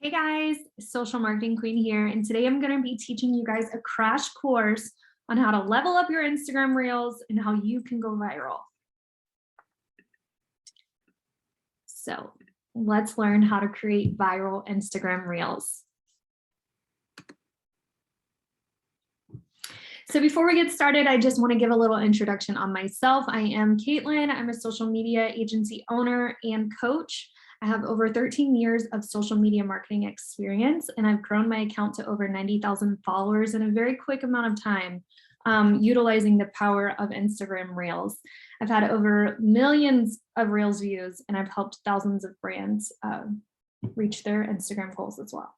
Hey guys, Social Marketing Queen here, and today I'm going to be teaching you guys a crash course on how to level up your Instagram Reels and how you can go viral. So let's learn how to create viral Instagram Reels. So before we get started, I just want to give a little introduction on myself. I am Caitlin. I'm a social media agency owner and coach. I have over 13 years of social media marketing experience, and I've grown my account to over 90,000 followers in a very quick amount of time, utilizing the power of Instagram Reels. I've had over millions of Reels views, and I've helped thousands of brands reach their Instagram goals as well.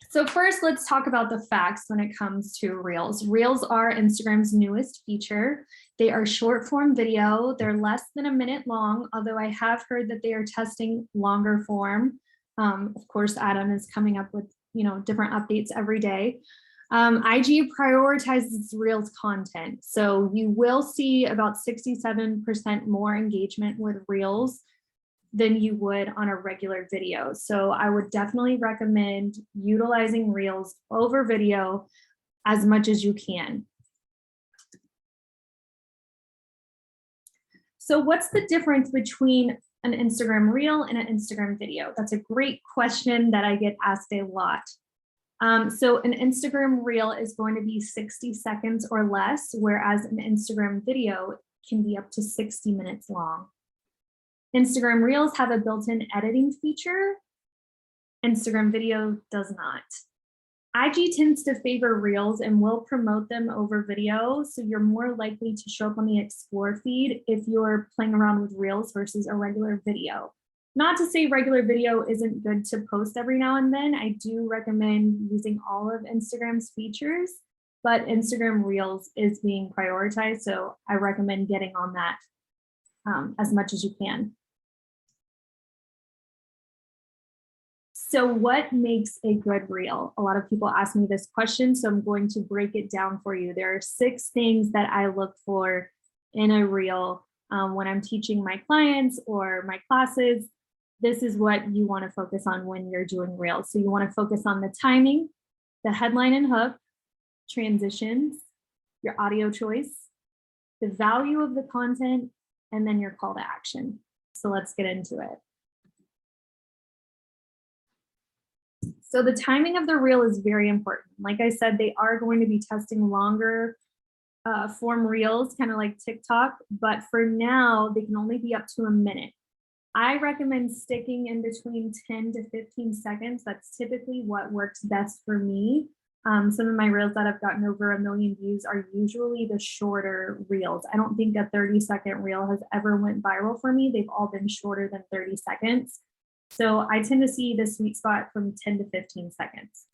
So first, let's talk about the facts when it comes to Reels. Reels are Instagram's newest feature. They are short form video. They're less than a minute long, although I have heard that they are testing longer form. Of course, Adam is coming up with different updates every day. IG prioritizes Reels content. So you will see about 67% more engagement with Reels than you would on a regular video. So I would definitely recommend utilizing Reels over video as much as you can. So what's the difference between an Instagram Reel and an Instagram video? That's a great question that I get asked a lot. So an Instagram Reel is going to be 60 seconds or less, whereas an Instagram video can be up to 60 minutes long. Instagram Reels have a built-in editing feature. Instagram video does not. IG tends to favor Reels and will promote them over video, so you're more likely to show up on the Explore feed if you're playing around with Reels versus a regular video. Not to say regular video isn't good to post every now and then. I do recommend using all of Instagram's features, but Instagram Reels is being prioritized, so I recommend getting on that as much as you can. So what makes a good reel? A lot of people ask me this question, so I'm going to break it down for you. There are 6 things that I look for in a reel when I'm teaching my clients or my classes. This is what you want to focus on when you're doing reels. So you want to focus on the timing, the headline and hook, transitions, your audio choice, the value of the content, and then your call to action. So let's get into it. So the timing of the reel is very important. Like I said, they are going to be testing longer form reels, kind of like TikTok, but for now, they can only be up to a minute. I recommend sticking in between 10 to 15 seconds. That's typically what works best for me. Some of my reels that have gotten over 1 million views are usually the shorter reels. I don't think a 30-second reel has ever went viral for me. They've all been shorter than 30 seconds. So I tend to see the sweet spot from 10 to 15 seconds.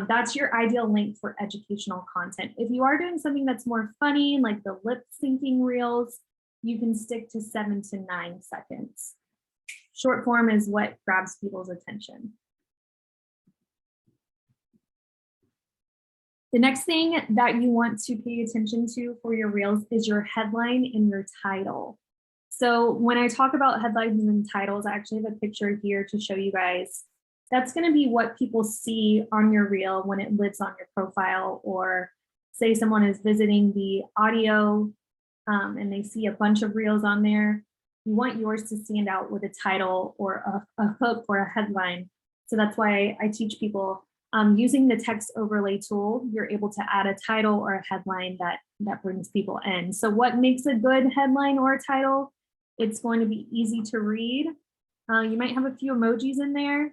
That's your ideal length for educational content. If you are doing something that's more funny, like the lip syncing reels, you can stick to 7 to 9 seconds. Short form is what grabs people's attention. The next thing that you want to pay attention to for your reels is your headline and your title. So when I talk about headlines and titles, I actually have a picture here to show you guys. That's going to be what people see on your reel when it lives on your profile, or say someone is visiting the audio and they see a bunch of reels on there. You want yours to stand out with a title or a hook or a headline. So that's why I teach people using the text overlay tool, you're able to add a title or a headline that brings people in. So what makes a good headline or a title? It's going to be easy to read. You might have a few emojis in there,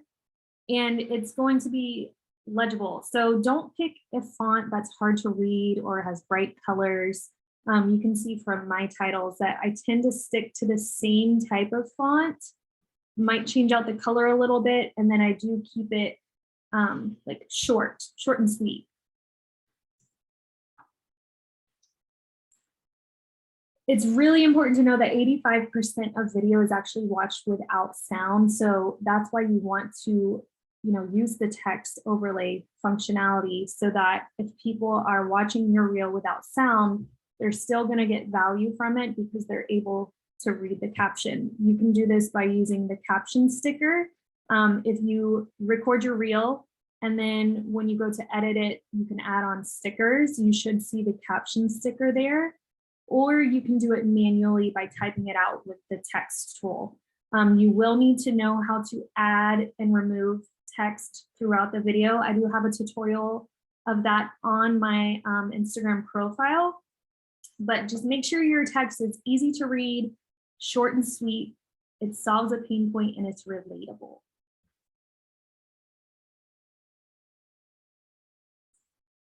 and it's going to be legible. So don't pick a font that's hard to read or has bright colors. You can see from my titles that I tend to stick to the same type of font, might change out the color a little bit, and then I do keep it like short and sweet. It's really important to know that 85% of video is actually watched without sound. So that's why you want to, use the text overlay functionality so that if people are watching your reel without sound, they're still going to get value from it because they're able to read the caption. You can do this by using the caption sticker. If you record your reel and then when you go to edit it, you can add on stickers. You should see the caption sticker there, or you can do it manually by typing it out with the text tool. You will need to know how to add and remove text throughout the video. I do have a tutorial of that on my Instagram profile, but just make sure your text is easy to read, short and sweet, it solves a pain point, and it's relatable.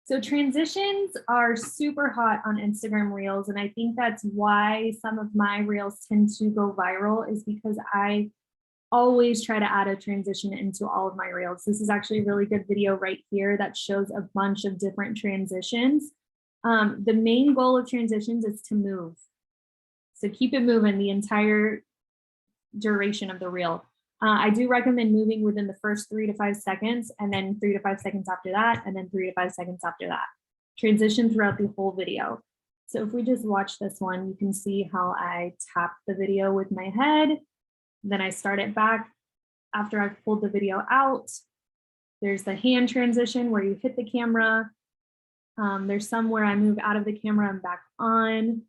So transitions are super hot on Instagram Reels, and I think that's why some of my Reels tend to go viral, is because I always try to add a transition into all of my Reels. This is actually a really good video right here that shows a bunch of different transitions. The main goal of transitions is to move. So keep it moving the entire duration of the reel. I do recommend moving within the first 3 to 5 seconds, and then 3 to 5 seconds after that, and then 3 to 5 seconds after that. Transition throughout the whole video. So if we just watch this one, you can see how I tap the video with my head. Then I start it back after I've pulled the video out. There's the hand transition where you hit the camera. There's some where I move out of the camera and back on.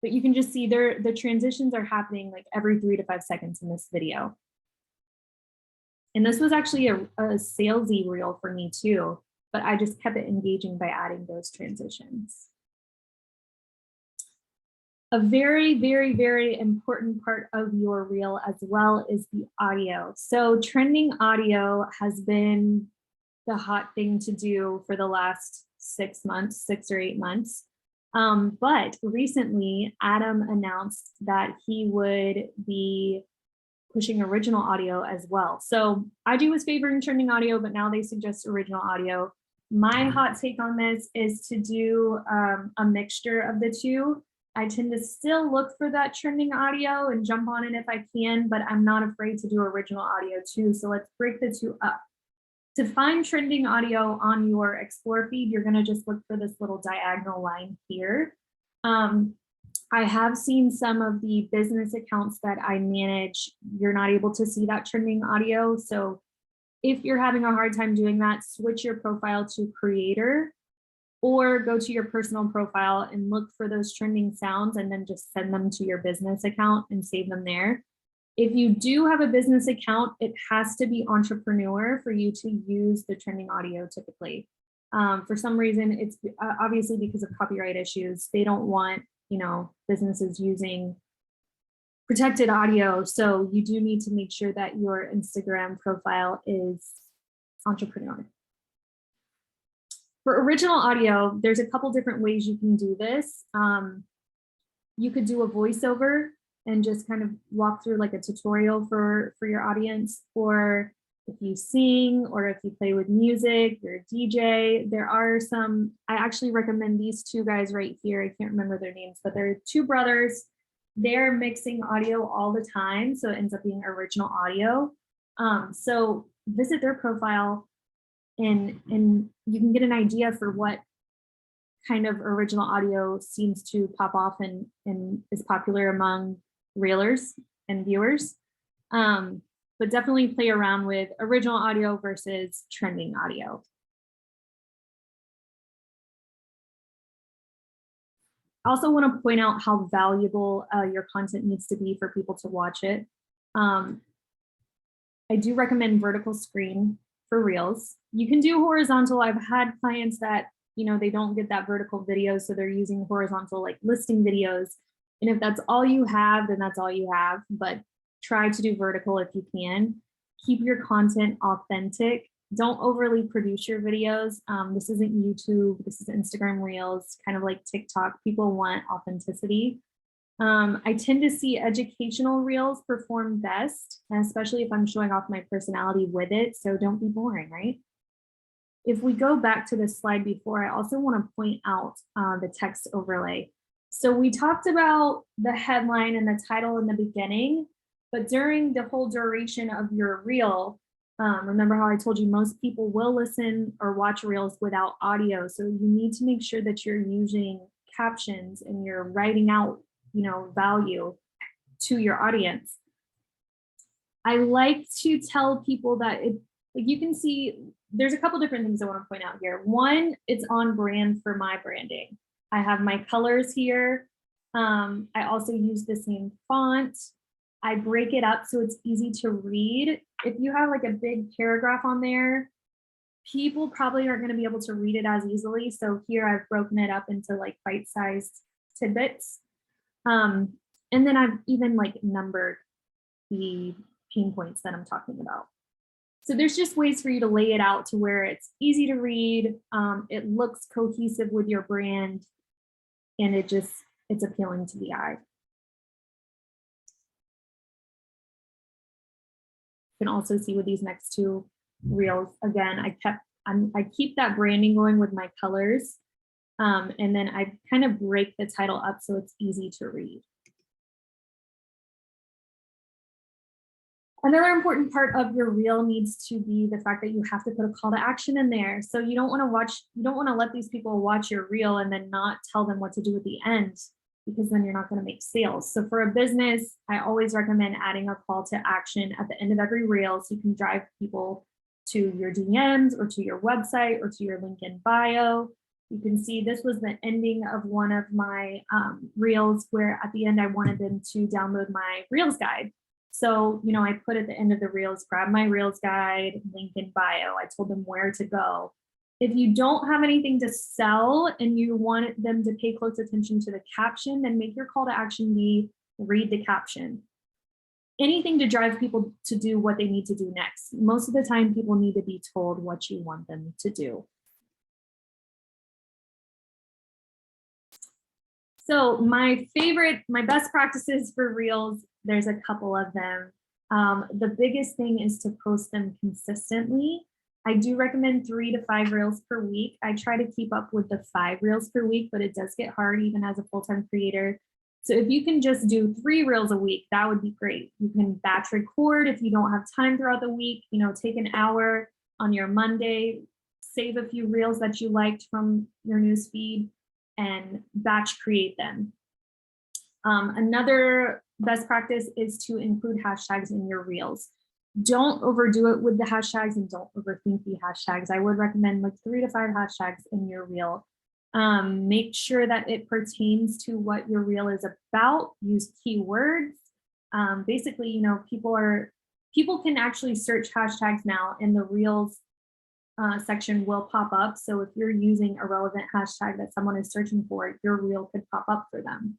But you can just see the transitions are happening like every 3 to 5 seconds in this video. And this was actually a salesy reel for me too, but I just kept it engaging by adding those transitions. A very, very, very important part of your reel as well is the audio. So trending audio has been the hot thing to do for the last 6 months, 6 or 8 months. But recently, Adam announced that he would be pushing original audio as well. So IG was favoring trending audio, but now they suggest original audio. My hot take on this is to do a mixture of the two. I tend to still look for that trending audio and jump on it if I can, but I'm not afraid to do original audio too. So let's break the two up. To find trending audio on your Explore feed, you're gonna just look for this little diagonal line here. I have seen some of the business accounts that I manage, you're not able to see that trending audio. So if you're having a hard time doing that, switch your profile to creator, or go to your personal profile and look for those trending sounds and then just send them to your business account and save them there. If you do have a business account, it has to be entrepreneur for you to use the trending audio typically. For some reason, it's obviously because of copyright issues. They don't want, businesses using protected audio. So you do need to make sure that your Instagram profile is entrepreneur. For original audio, there's a couple different ways you can do this. You could do a voiceover and just kind of walk through like a tutorial for your audience, or if you sing, or if you play with music, you're a DJ. There are some, I actually recommend these two guys right here. I can't remember their names, but they're two brothers. They're mixing audio all the time, so it ends up being original audio. So visit their profile and you can get an idea for what kind of original audio seems to pop off and is popular among reelers and viewers. But definitely play around with original audio versus trending audio. I also want to point out how valuable your content needs to be for people to watch it. I do recommend vertical screen for reels. You can do horizontal. I've had clients that, they don't get that vertical video, so they're using horizontal like listing videos. And if that's all you have, then that's all you have, but try to do vertical if you can. Keep your content authentic. Don't overly produce your videos. This isn't YouTube, this is Instagram Reels, kind of like TikTok. People want authenticity. I tend to see educational reels perform best, especially if I'm showing off my personality with it, so don't be boring, right? If we go back to the slide before, I also want to point out the text overlay. So we talked about the headline and the title in the beginning, but during the whole duration of your reel, remember how I told you most people will listen or watch reels without audio. So you need to make sure that you're using captions and you're writing out, value. to your audience. I like to tell people that like you can see, there's a couple different things I want to point out here. One, it's on brand for my branding. I have my colors here. I also use the same font. I break it up so it's easy to read. If you have like a big paragraph on there, people probably aren't going to be able to read it as easily. So here I've broken it up into like bite-sized tidbits. And then I've even like numbered the pain points that I'm talking about. So there's just ways for you to lay it out to where it's easy to read. It looks cohesive with your brand, and it's appealing to the eye. You can also see with these next two reels, again, I keep that branding going with my colors. And then I kind of break the title up so it's easy to read. Another important part of your reel needs to be the fact that you have to put a call to action in there. So you don't want to let these people watch your reel and then not tell them what to do at the end, because then you're not going to make sales. So for a business, I always recommend adding a call to action at the end of every reel so you can drive people to your DMs or to your website or to your link in bio. You can see this was the ending of one of my reels, where at the end I wanted them to download my Reels guide. So, you know, I put at the end of the reels, grab my Reels guide, link in bio. I told them where to go. If you don't have anything to sell and you want them to pay close attention to the caption, then make your call to action be read the caption. Anything to drive people to do what they need to do next. Most of the time, people need to be told what you want them to do. So my best practices for reels, there's a couple of them. The biggest thing is to post them consistently. I do recommend 3 to 5 reels per week. I try to keep up with the 5 reels per week, but it does get hard even as a full-time creator. So if you can just do 3 reels a week, that would be great. You can batch record if you don't have time throughout the week, you know, take an hour on your Monday, save a few reels that you liked from your newsfeed and batch create them. Another best practice is to include hashtags in your reels. Don't overdo it with the hashtags and don't overthink the hashtags. I would recommend like 3 to 5 hashtags in your reel. Make sure that it pertains to what your reel is about. Use keywords. Basically, you know, people can actually search hashtags now, and the reels section will pop up. So if you're using a relevant hashtag that someone is searching for, your reel could pop up for them.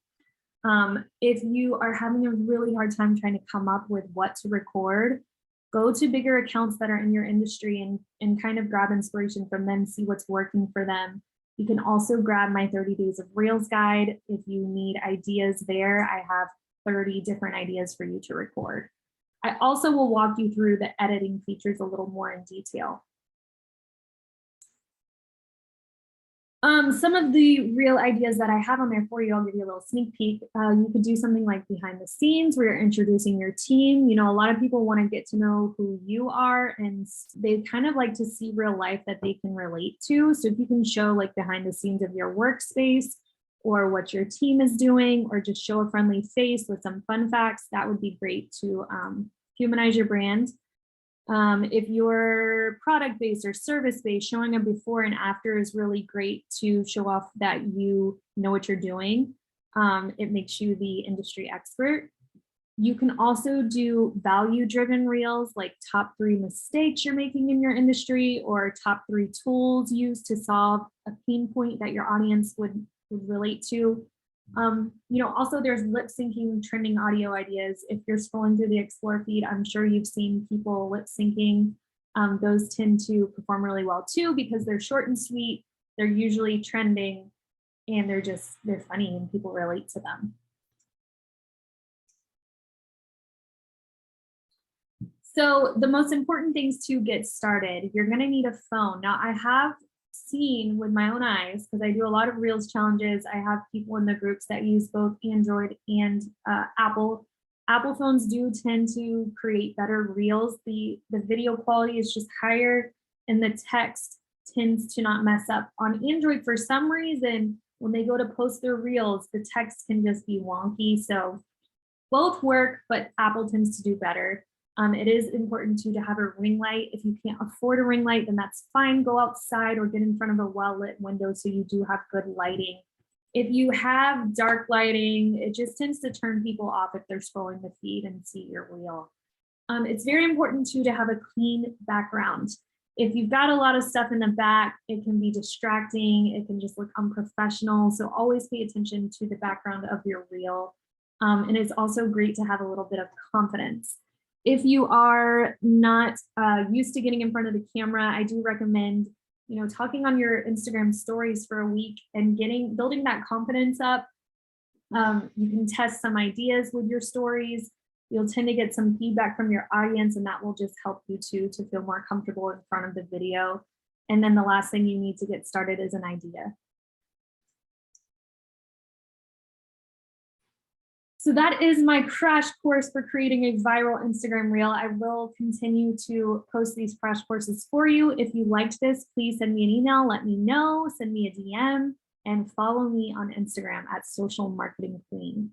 If you are having a really hard time trying to come up with what to record, go to bigger accounts that are in your industry and kind of grab inspiration from them, see what's working for them. You can also grab my 30 Days of Reels guide. If you need ideas there, I have 30 different ideas for you to record. I also will walk you through the editing features a little more in detail. Some of the reel ideas that I have on there for you, I'll give you a little sneak peek. You could do something like behind the scenes where you're introducing your team. You know, a lot of people want to get to know who you are, and they kind of like to see real life that they can relate to. So if you can show like behind the scenes of your workspace or what your team is doing, or just show a friendly face with some fun facts, that would be great to humanize your brand. If you're product-based or service-based, showing a before and after is really great to show off that you know what you're doing. It makes you the industry expert. You can also do value-driven reels, like top 3 mistakes you're making in your industry, or top 3 tools used to solve a pain point that your audience would relate to. You know, also there's lip syncing trending audio ideas. If you're scrolling through the Explore feed, I'm sure you've seen people lip syncing. Those tend to perform really well too, because they're short and sweet. They're usually trending, and they're funny and people relate to them. So the most important things to get started, you're going to need a phone. Now I have seen with my own eyes, because I do a lot of Reels challenges. I have people in the groups that use both Android and Apple. Apple phones do tend to create better Reels. The video quality is just higher, and the text tends to not mess up. On Android, for some reason, when they go to post their Reels, the text can just be wonky. So Both work, but Apple tends to do better. It is important too to have a ring light. If you can't afford a ring light, then that's fine. Go outside or get in front of a well-lit window so you do have good lighting. If you have dark lighting, it just tends to turn people off if they're scrolling the feed and see your reel. It's very important too to have a clean background. If you've got a lot of stuff in the back, it can be distracting. It can just look unprofessional. So always pay attention to the background of your reel. And it's also great to have a little bit of confidence. If you are not used to getting in front of the camera, I do recommend, talking on your Instagram stories for a week and building that confidence up. You can test some ideas with your stories. You'll tend to get some feedback from your audience, and that will just help you to feel more comfortable in front of the video. And then the last thing you need to get started is an idea. So that is my crash course for creating a viral Instagram reel. I will continue to post these crash courses for you. If you liked this, please send me an email, let me know, send me a DM, and follow me on Instagram at Social Marketing Queen.